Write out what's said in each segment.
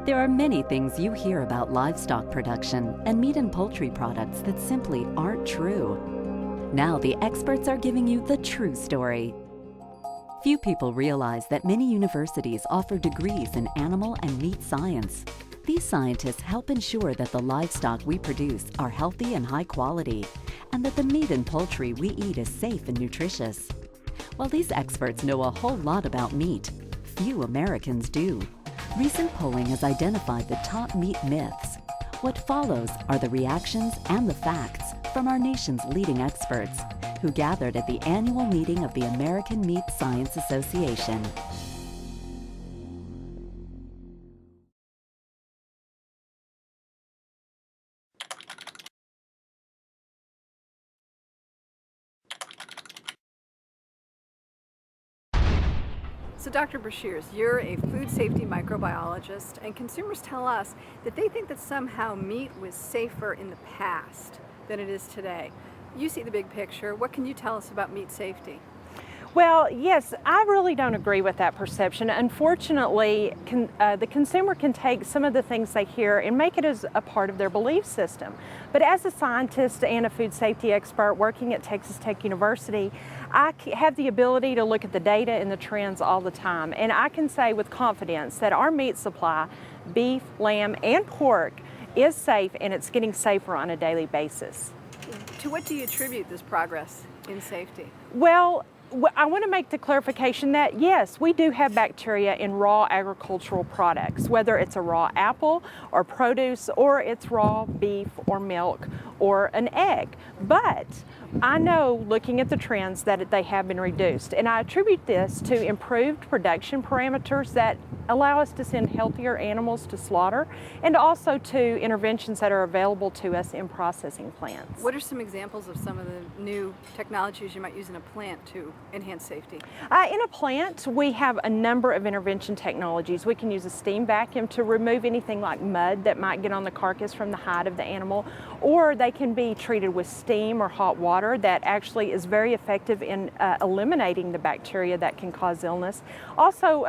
There are many things you hear about livestock production and meat and poultry products that simply aren't true. Now the experts are giving you the true story. Few people realize that many universities offer degrees in animal and meat science. These scientists help ensure that the livestock we produce are healthy and high quality, and that the meat and poultry we eat is safe and nutritious. While these experts know a whole lot about meat, few Americans do. Recent polling has identified the top meat myths. What follows are the reactions and the facts from our nation's leading experts, who gathered at the annual meeting of the American Meat Science Association. So Dr. Brashears, you're a food safety microbiologist, and consumers tell us that they think that somehow meat was safer in the past than it is today. You see the big picture. What can you tell us about meat safety? Well, yes, I really don't agree with that perception. Unfortunately, the consumer can take some of the things they hear and make it as a part of their belief system. But as a scientist and a food safety expert working at Texas Tech University, I have the ability to look at the data and the trends all the time. And I can say with confidence that our meat supply, beef, lamb, and pork, is safe, and it's getting safer on a daily basis. To what do you attribute this progress in safety? Well, I want to make the clarification that yes, we do have bacteria in raw agricultural products, whether it's a raw apple or produce, or it's raw beef or milk or an egg. But I know, looking at the trends, that they have been reduced, and I attribute this to improved production parameters that allow us to send healthier animals to slaughter, and also to interventions that are available to us in processing plants. What are some examples of some of the new technologies you might use in a plant to enhance safety? In a plant, we have a number of intervention technologies. We can use a steam vacuum to remove anything like mud that might get on the carcass from the hide of the animal, or they can be treated with steam or hot water that actually is very effective in eliminating the bacteria that can cause illness. Also,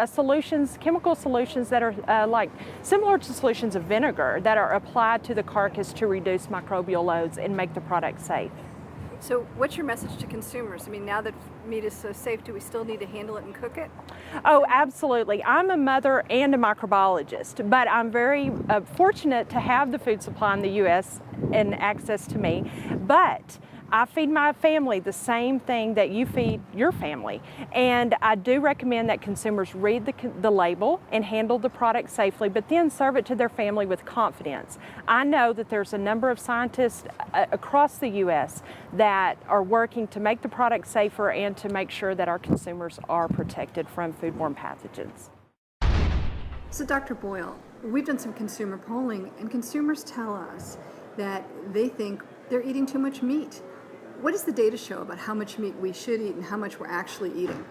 chemical solutions that are like similar to solutions of vinegar that are applied to the carcass to reduce microbial loads and make the product safe. So what's your message to consumers? I mean, now that meat is so safe, do we still need to handle it and cook it? Oh, absolutely. I'm a mother and a microbiologist, but I'm very fortunate to have the food supply in the U.S. and access to me. But I feed my family the same thing that you feed your family. And I do recommend that consumers read the label and handle the product safely, but then serve it to their family with confidence. I know that there's a number of scientists across the U.S. that are working to make the product safer and to make sure that our consumers are protected from foodborne pathogens. So Dr. Boyle, we've done some consumer polling, and consumers tell us that they think they're eating too much meat. What does the data show about how much meat we should eat and how much we're actually eating?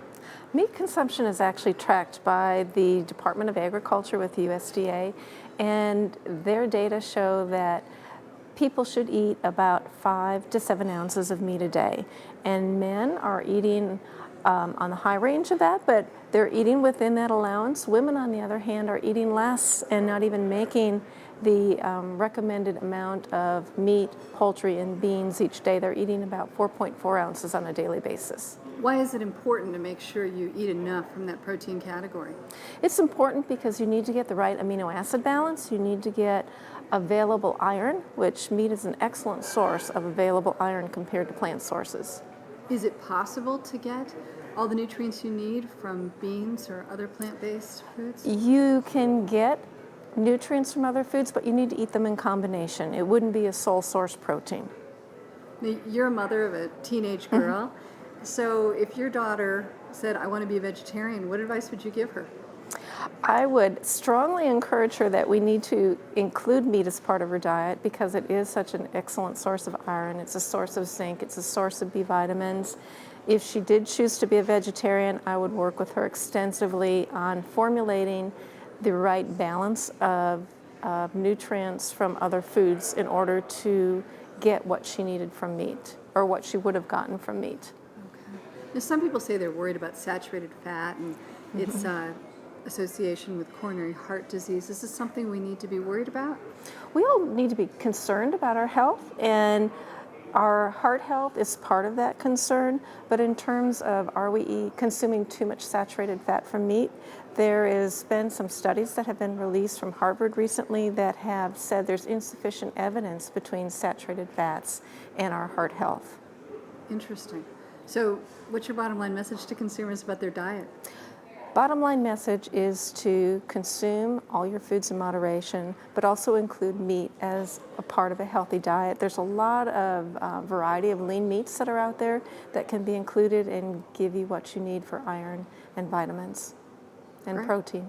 Meat consumption is actually tracked by the Department of Agriculture with the USDA, and their data show that people should eat about 5 to 7 ounces of meat a day. And men are eating on the high range of that, but they're eating within that allowance. Women, on the other hand, are eating less and not even making the recommended amount of meat, poultry, and beans each day. They're eating about 4.4 ounces on a daily basis. Why is it important to make sure you eat enough from that protein category? It's important because you need to get the right amino acid balance. You need to get available iron, which meat is an excellent source of available iron compared to plant sources. Is it possible to get all the nutrients you need from beans or other plant-based foods? You can get nutrients from other foods, but you need to eat them in combination. It wouldn't be a sole source protein. Now, you're a mother of a teenage girl, so if your daughter said, I want to be a vegetarian, what advice would you give her? I would strongly encourage her that we need to include meat as part of her diet because it is such an excellent source of iron. It's a source of zinc. It's a source of B vitamins. If she did choose to be a vegetarian, I would work with her extensively on formulating the right balance of nutrients from other foods in order to get what she needed from meat or what she would have gotten from meat. Okay. Now, some people say they're worried about saturated fat, and it's association with coronary heart disease. Is this something we need to be worried about? We all need to be concerned about our health, and our heart health is part of that concern. But in terms of are we consuming too much saturated fat from meat, there has been some studies that have been released from Harvard recently that have said there's insufficient evidence between saturated fats and our heart health. Interesting. So what's your bottom line message to consumers about their diet? Bottom line message is to consume all your foods in moderation, but also include meat as a part of a healthy diet. There's a lot of variety of lean meats that are out there that can be included and give you what you need for iron and vitamins and Great. protein.